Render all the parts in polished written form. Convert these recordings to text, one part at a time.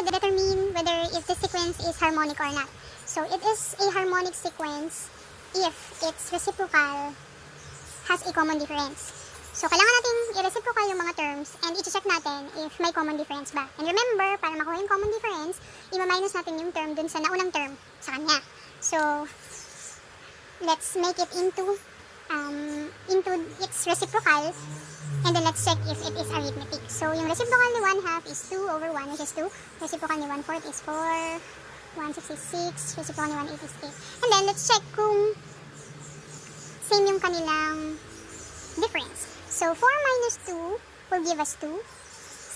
Determine whether if the sequence is harmonic or not. So it is a harmonic sequence if its reciprocal has a common difference. So kailangan natin i-reciprocal yung mga terms and i-check natin if may common difference ba. And remember, para makuha yung common difference, i-minus natin yung term dun sa naunang term sa kanya. So let's make it into its reciprocal, and then let's check if it is arithmetic. So yung reciprocal ni 1/2 is 2 over 1, which is 2. Reciprocal ni 1/4 is 4. 1/6 is 6. Reciprocal ni 1/8 is 8. And then let's check kung same yung kanilang difference. So 4 minus 2 will give us 2.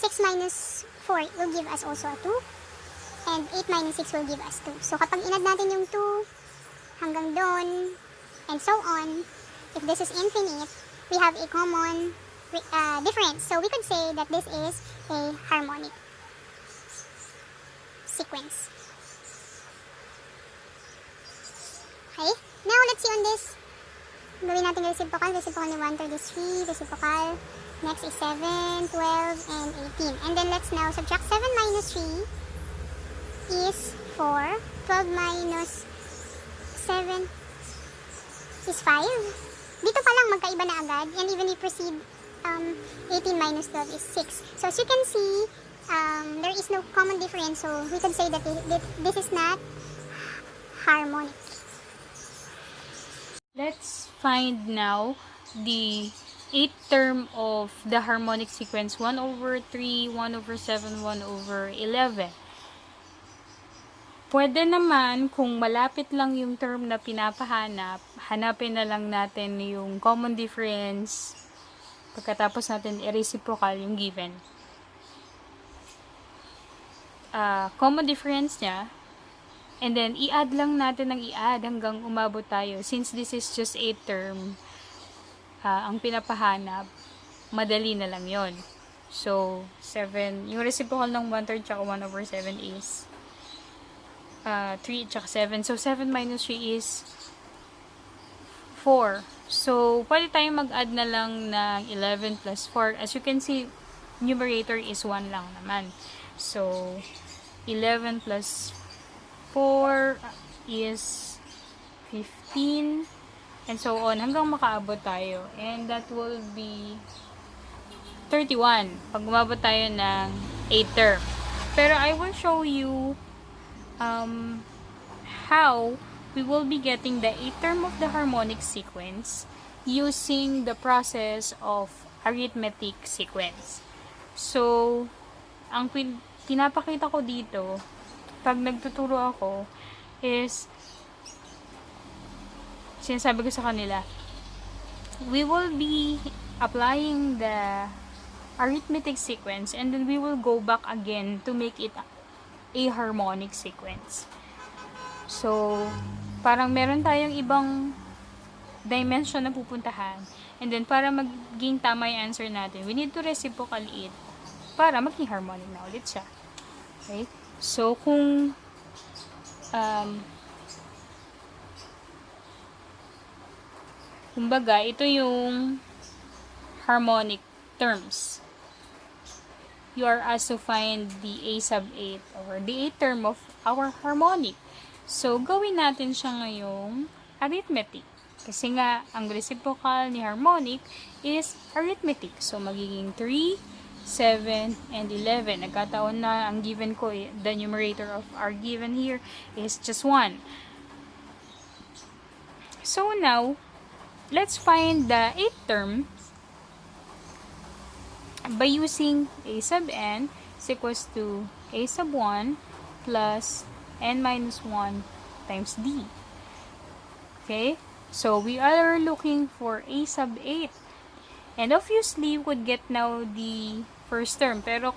6 minus 4 will give us also a 2. And 8 minus 6 will give us 2. So kapag inad natin yung 2 hanggang doon, and so on, if this is infinite, we have a common difference. So we could say that this is a harmonic sequence. Okay, now let's see on this. Gawin natin reciprocal. Reciprocal ni 1/3 is 3. Reciprocal. Next is 7, 12, and 18. And then let's now subtract 7 minus 3 is 4. 12 minus 7 is 5. Dito pa lang magkaiba na agad. And even we proceed, 18 minus 12 is 6. So as you can see, there is no common difference. So we can say that this is not harmonic. Let's find now the 8th term of the harmonic sequence 1/3, 1/7, 1/11. Pwede naman, kung malapit lang yung term na pinapahanap, hanapin na lang natin yung common difference pagkatapos natin i-reciprocal yung given. Common difference niya, and then i-add lang natin ng i-add hanggang umabot tayo. Since this is just 8 term, ang pinapahanap, madali na lang yon. So, 7, yung reciprocal ng 1/3 tsaka 1/7 is 3 tsaka 7. So, 7 minus 3 is 4. So, pwede tayong mag-add na lang ng 11 plus 4. As you can see, numerator is 1 lang naman. So, 11 plus 4 is 15. And so on, hanggang makaabot tayo. And that will be 31. Pag umabot tayo ng 8 term. Pero I will show you how we will be getting the 8th term of the harmonic sequence using the process of arithmetic sequence. So, ang pinapakita ko dito, pag nagtuturo ako, is sinasabi ko sa kanila, we will be applying the arithmetic sequence and then we will go back again to make it a harmonic sequence. So, parang meron tayong ibang dimension na pupuntahan. And then, para maging tama yung answer natin, we need to reciprocal it para maging harmonic na ulit siya. Okay? So, kung kumbaga, ito yung harmonic terms. You are asked to find the a sub 8 or the 8th term of our harmonic. So, gawin natin siya ngayong arithmetic. Kasi nga, ang reciprocal ni harmonic is arithmetic. So, magiging 3, 7, and 11. Nagkataon na ang given ko, the numerator of our given here is just 1. So, now, let's find the 8th term by using a sub n is equals to a sub 1 plus n minus 1 times d. Okay? So, we are looking for a sub 8. And obviously, we could get now the first term. Pero,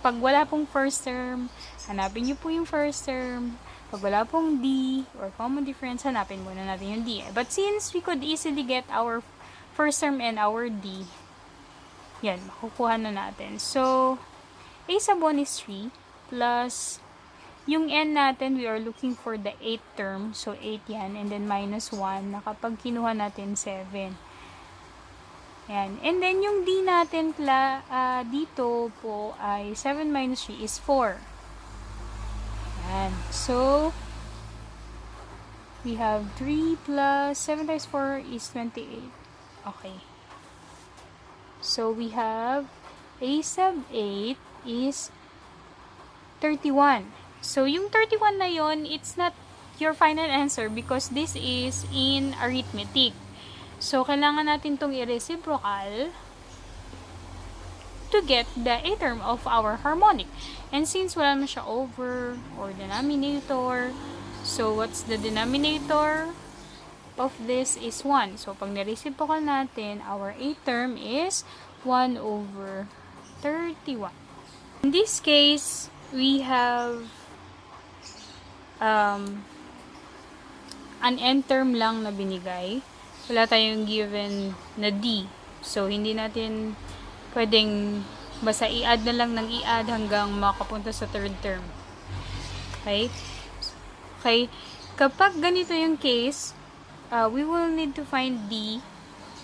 pag wala pong first term, hanapin nyo po yung first term. Pag wala pong D or common difference, hanapin muna natin yung D. But since we could easily get our first term and our D, yan, makukuha na natin. So, A sub 1 is 3 plus yung N natin, we are looking for the 8th term. So, 8 yan. And then, minus 1 na kapag kinuha natin 7. Yan. And then, yung D natin dito po ay 7 minus 3 is 4. Yan. So, we have 3 plus 7 times 4 is 28. Okay. So, we have A sub 8 is 31. So, yung 31 na yon, it's not your final answer because this is in arithmetic. So, kailangan natin itong i-reciprocal to get the A term of our harmonic. And since wala naman siya over or denominator, so what's the denominator of this is 1. So, pag na-reciprocal natin, our A term is 1 over 31. In this case, we have an N term lang na binigay. Wala tayong given na D. So, hindi natin pwedeng basta i-add na lang ng i-add hanggang makapunta sa third term. Okay? Okay. Kapag ganito yung case, we will need to find D.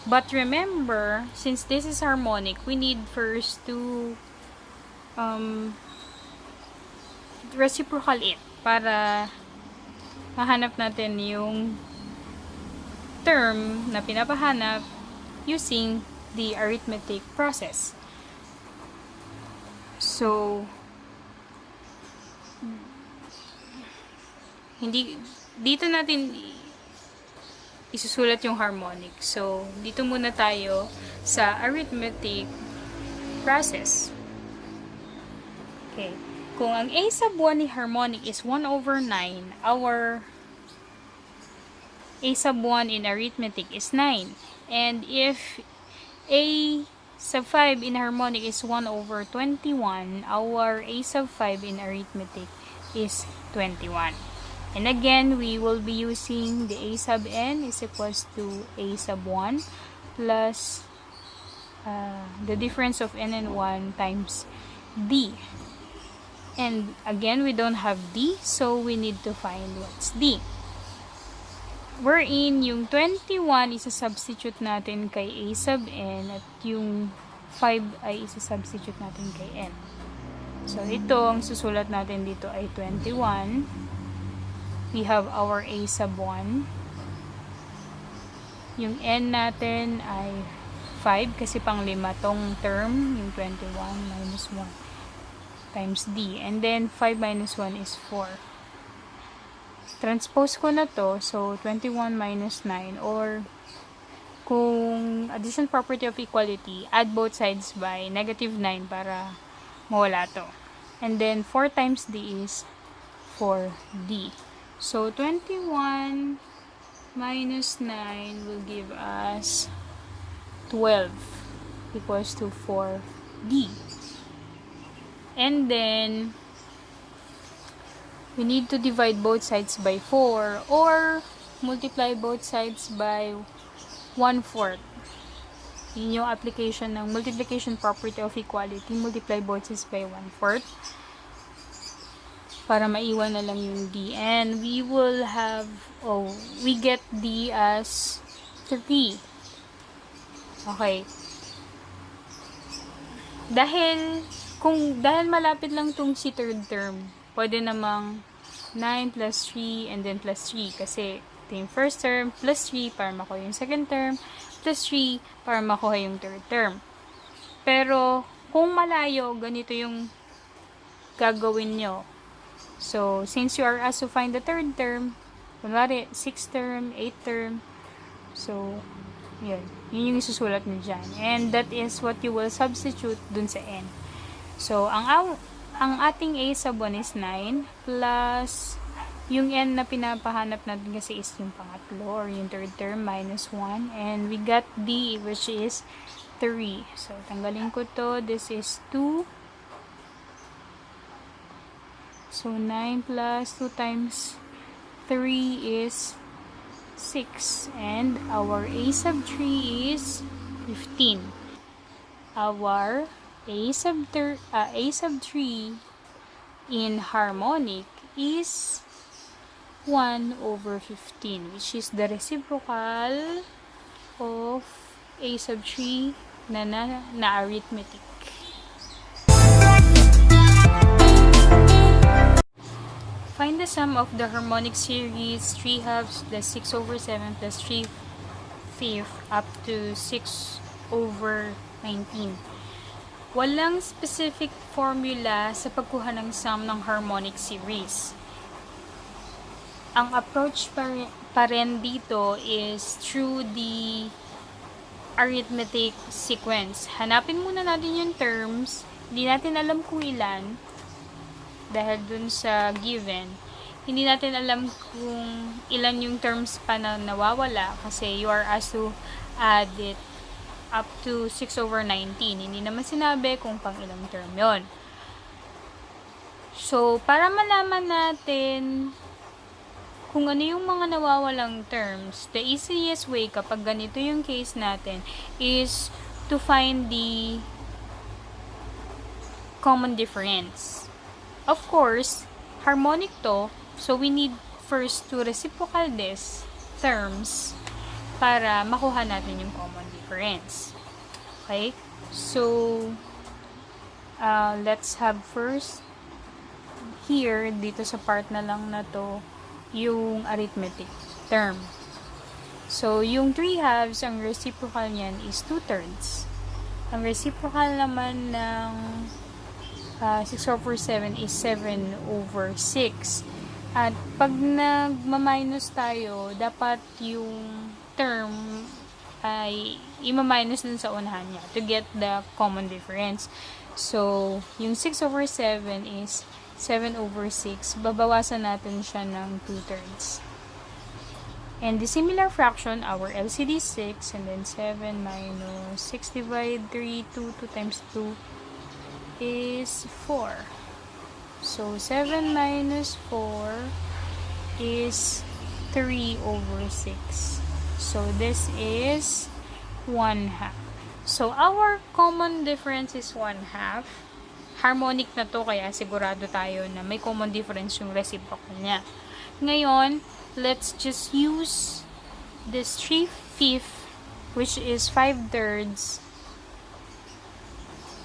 But remember, since this is harmonic, we need first to reciprocal it para mahanap natin yung term na pinapahanap using the arithmetic process. So, dito natin isusulat yung harmonic. So, dito muna tayo sa arithmetic process. Okay. Kung ang A sub 1 ni harmonic is 1 over 9, our A sub 1 in arithmetic is 9. And if A sub 5 in harmonic is 1 over 21, our A sub 5 in arithmetic is 21. And again, we will be using the A sub n is equals to A sub 1 plus the difference of n and 1 times D. And again, we don't have D, so we need to find what's D. Wherein, yung 21 isa-substitute natin kay A sub n at yung 5 ay isa-substitute natin kay n. So, ito, ang susulat natin dito ay 21. We have our A sub 1. Yung n natin ay 5 kasi pang 5 tong term, yung 21 minus 1 times D. And then, 5 minus 1 is 4. Transpose ko na to. So, 21 minus 9. Or, kung addition property of equality, add both sides by negative 9 para mawala to. And then, 4 times D is 4D. So, 21 minus 9 will give us 12 equals to 4D. And then, we need to divide both sides by 4 or multiply both sides by 1/4. Yun yung application ng multiplication property of equality. Multiply both sides by 1/4 para maiwan na lang yung D. And we will have, we get D as 3. Okay. Dahil malapit lang tong si third term, pwede namang 9 plus 3 and then plus 3 kasi ito yung first term plus 3 para makuha yung second term plus 3 para makuha yung third term. Pero kung malayo, ganito yung gagawin nyo. So, since you are asked to find the third term, kunwari 6th term, 8th term, so yun yung isusulat nyo dyan. And that is what you will substitute dun sa n. So, ang ating A sub 1 is 9 plus yung n na pinapahanap natin kasi is yung pangatlo or yung third term minus 1. And we got D which is 3. So, tanggalin ko to. This is 2 So, 9 plus 2 times 3 is 6. And our a sub 3 is 15. Our a sub 3 in harmonic is 1 over 15, which is the reciprocal of a sub 3 na arithmetic. Find the sum of the harmonic series 3 halves plus 6 over 7 plus 3 fifths up to 6 over 19. Walang specific formula sa pagkuha ng sum ng harmonic series. Ang approach pa rin dito is through the arithmetic sequence. Hanapin muna natin yung terms. Hindi natin alam kung ilan dahil dun sa given. Hindi natin alam kung ilan yung terms pa na nawawala kasi you are asked to add it up to 6 over 19. Hindi naman sinabi kung pang ilang term yon. So, para malaman natin kung ano yung mga nawawalang terms, the easiest way kapag ganito yung case natin is to find the common difference. Of course, harmonic to, so we need first to reciprocal this terms para makuha natin yung common difference. Okay? So, let's have first here, dito sa part na lang na to, yung arithmetic term. So, yung 3 halves, ang reciprocal niyan is 2/3. Ang reciprocal naman ng 6 over 7 is 7 over 6. At pag nagma-minus tayo, dapat yung term ay ima-minus dun sa unahan niya to get the common difference. So, yung 6 over 7 is 7 over 6. Babawasan natin siya ng 2/3. And the similar fraction, our LCD is 6, and then 7 minus 6 divided 3, 2 times 2 is 4. So, 7 minus 4 is 3 over 6. So, this is 1/2. So, our common difference is 1/2. Harmonic na to, kaya sigurado tayo na may common difference yung reciprocal niya. Ngayon, let's just use this 3/5, which is 5/3.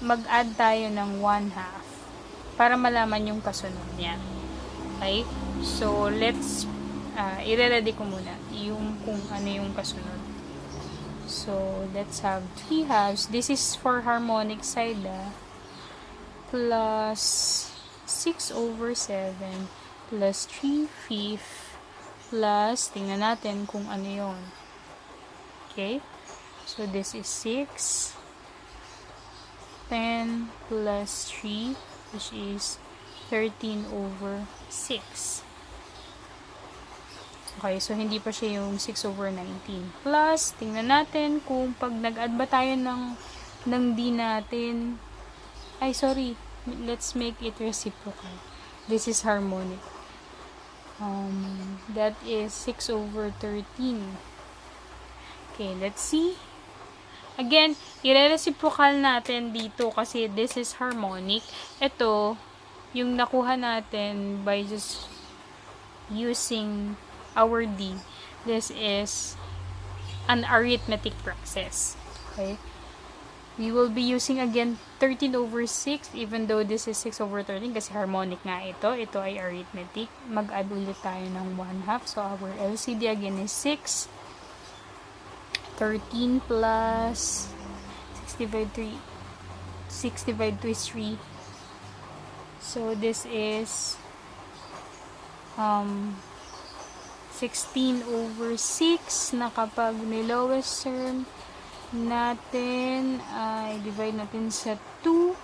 Mag-add tayo ng 1/2 para malaman yung kasunod niya. Okay? So, let's i-ready ko muna yung kung ano yung kasunod. So, let's have 3 halves. This is for harmonic side, plus 6 over 7 plus 3/5 plus, tingnan natin kung ano yun. Okay? So, this is 6. 10 plus 3, which is 13 over 6. Okay, so hindi pa siya yung 6 over 19. Plus, tingnan natin kung pag nag-add ba tayo ng D natin. Ay, sorry. Let's make it reciprocal. This is harmonic. That is 6 over 13. Okay, let's see. Again, i-reciprocal natin dito kasi this is harmonic. Ito, yung nakuha natin by just using our D. This is an arithmetic process. Okay? We will be using again 13 over 6 even though this is 6 over 13 kasi harmonic nga ito. Ito ay arithmetic. Mag-add ulit tayo ng 1/2. So, our LCD again is 6. 13 plus 6 divided 2 is 3. So, this is 16 over 6 na kapag ni-lowest term natin ay divide natin sa 2,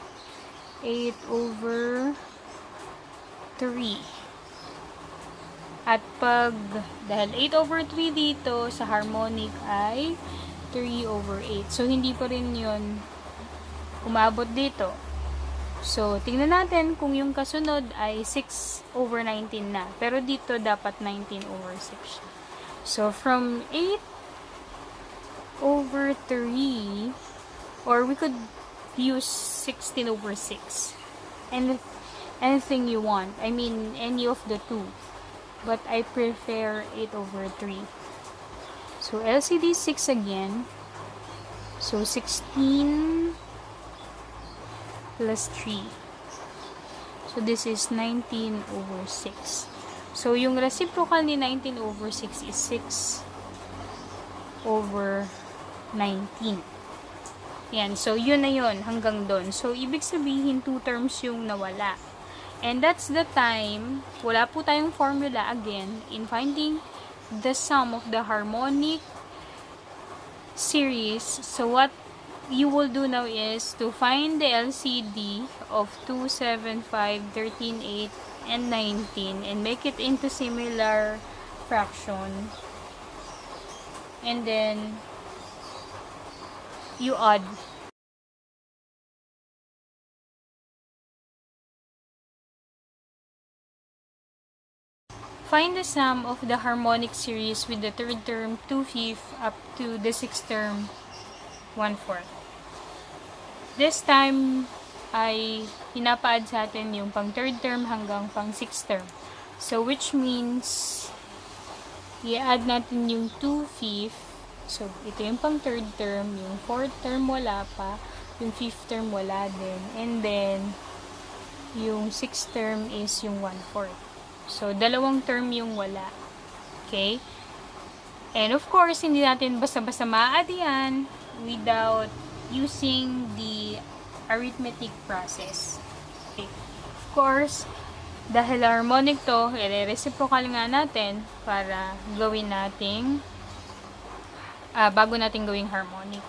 8 over 3. At pag, dahil 8 over 3 dito, sa harmonic ay 3 over 8. So, hindi pa rin yun umabot dito. So, tingnan natin kung yung kasunod ay 6 over 19 na. Pero dito, dapat 19 over 6 siya. So, from 8 over 3, or we could use 16 over 6. And anything you want. I mean, any of the two. But I prefer 8 over 3. So, LCD 6 again. So, 16 plus 3. So, this is 19 over 6. So, yung reciprocal ni 19 over 6 is 6 over 19. Yan. So, yun na yun. Hanggang doon. So, ibig sabihin, 2 terms yung nawala. And that's the time, wala po tayong formula again in finding the sum of the harmonic series. So, what you will do now is to find the LCD of 2, 7, 5, 13, 8, and 19 and make it into similar fraction. And then, you add. Find the sum of the harmonic series with the third term 2/5 up to the sixth term 1/4. This time ay pinapa-add sa atin yung pang third term hanggang pang sixth term. So which means i-add natin yung 2/5. So ito yung pang third term, yung fourth term wala pa, yung fifth term wala din, and then yung sixth term is yung 1/4. So, dalawang term yung wala. Okay? And of course, hindi natin basta-basta ma-add yan without using the arithmetic process. Okay? Of course, dahil harmonic to, i-reciprocal nga natin para gawin nating bago natin gawing harmonic.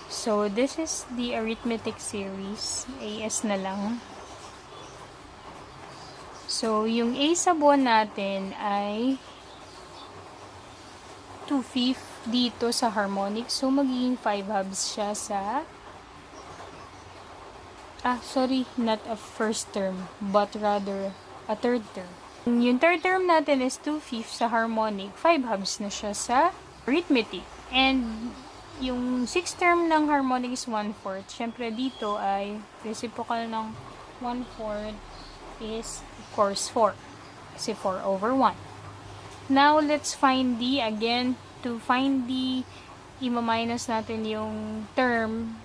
So, this is the arithmetic series. AS na lang. So, yung A sa buwan natin ay 2/5 dito sa harmonic. So, magiging 5 halves siya sa not a first term, but rather a third term. Yung third term natin is 2/5 sa harmonic. 5 halves na siya sa arithmetic. And yung sixth term ng harmonic is 1/4. Siyempre dito ay reciprocal ng 1/4 is of course 4. Kasi 4 over 1. Now, let's find D. Again, to find D, ima-minus natin yung term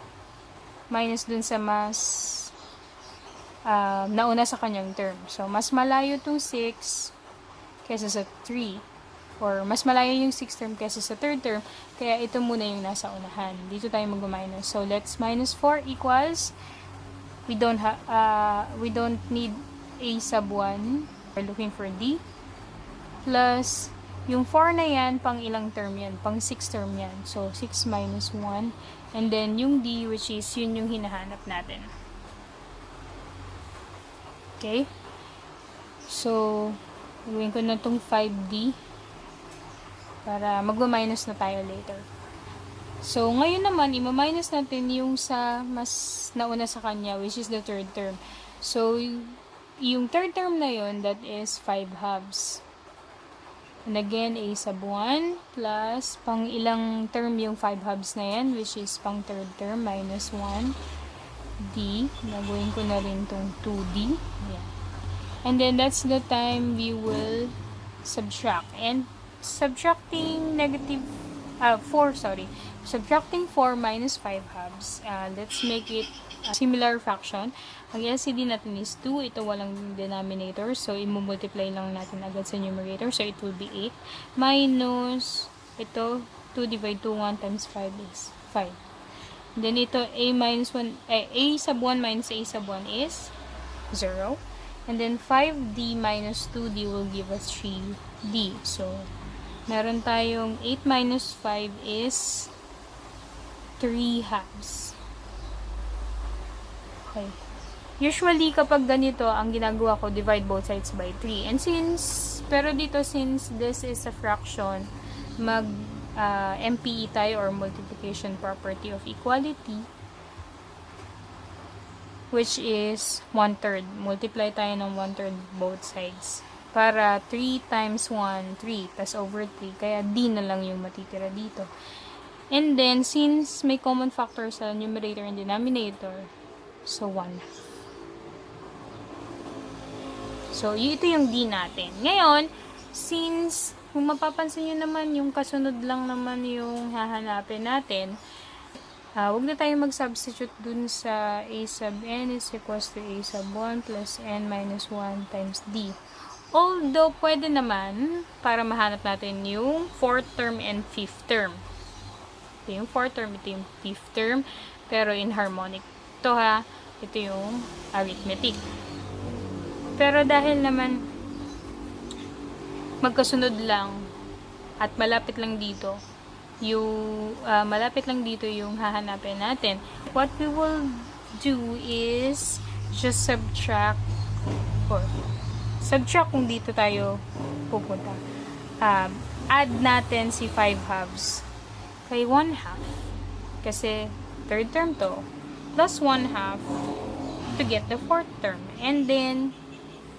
minus dun sa mas nauna sa kanyang term. So, mas malayo itong 6 kaysa sa 3. Or, mas malayo yung 6th term kaysa sa 3rd term. Kaya, ito muna yung nasa unahan. Dito tayo mag-minus. So, let's minus 4 equals, we don't need A sub 1. We're looking for D. Plus, yung 4 na yan, pang ilang term yan? Pang 6th term yan. So, 6 minus 1. And then, yung D, which is yun yung hinahanap natin. Okay? So, gawin ko na itong 5D para magma-minus na tayo later. So, ngayon naman, ima-minus natin yung sa mas nauna sa kanya, which is the 3rd term. So, yung 3rd term na yun, that is 5 halves. And again, A sub 1 plus pang ilang term yung 5 halves na yan, which is pang 3rd term, minus 1 D. Nagawin ko na rin tong 2D. Ayan. And then, that's the time we will subtract. And subtracting subtracting 4 minus 5 halves. Let's make it a similar fraction. Ang LCD natin is 2. Ito walang denominator. So, i-multiply lang natin agad sa numerator. So, it will be 8. Minus, ito, 2 divide 2, 1 times 5 is 5. Then, ito, A sub 1 minus A sub 1 is 0. And then, 5D minus 2D will give us 3D. So, meron tayong 8 minus 5 is 3 halves. Okay. Usually, kapag ganito, ang ginagawa ko, divide both sides by 3. And pero dito, since this is a fraction, MPE tayo or multiplication property of equality. which is 1/3. Multiply tayo ng 1/3 both sides. Para 3 times 1, 3. Tas over 3. Kaya D na lang yung matitira dito. And then, since may common factor sa numerator and denominator, so 1. So, ito yung D natin. Ngayon, since, kung mapapansin nyo naman, yung kasunod lang naman yung hahanapin natin, huwag na tayo mag-substitute dun sa a sub n is equals to a sub 1 plus n minus 1 times d. Although, pwede naman, para mahanap natin yung 4th term and 5th term. Ito yung 4th term, ito yung 5th term, pero in harmonic. Ito ha, ito yung arithmetic. Pero dahil naman, magkasunod lang, at malapit lang dito yung hahanapin natin, what we will do is just subtract kung dito tayo pupunta. Add natin si 5 halves kay 1 half kasi third term to, plus 1 half to get the fourth term, and then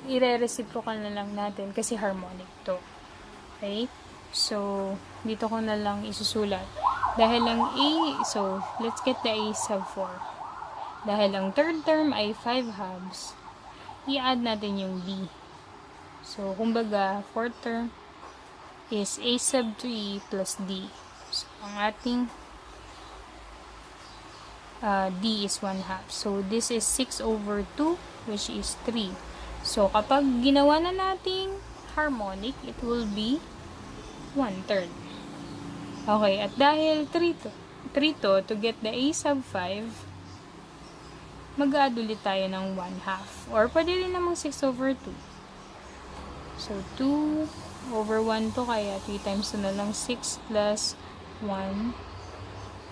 ire-reciprocal na lang natin kasi harmonic to. Okay? So, dito ko na lang isusulat. Dahil ang A, so, let's get the A sub 4. Dahil ang third term ay 5 halves, i-add natin yung B. So, kumbaga, fourth term is A sub 3 plus D. So, ang ating D is 1 half. So, this is 6 over 2, which is 3. So, kapag ginawa na nating harmonic, it will be 1/3. Okay, at dahil 3 to get the A sub 5, mag-add ulit tayo ng 1 half. Or, pwede rin namang 6 over 2. So, 2 over 1 to, kaya 3 times 2 na lang, 6 plus 1.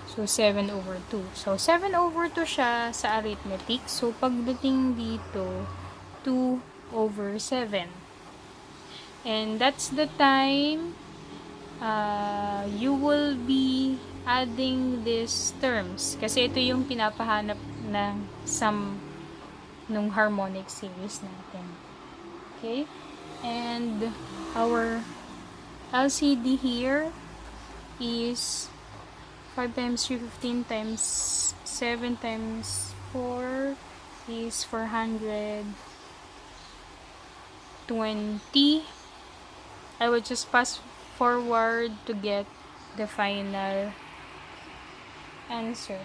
So, 7 over 2. So, 7 over 2 siya sa arithmetic. So, pagdating dito, 2 over 7. And that's the time you will be adding these terms. Kasi ito yung pinapahanap ng sum nung harmonic series natin. Okay? And our LCD here is 5 times 3, 15 times 7 times 4 is 420. I would just pass forward to get the final answer.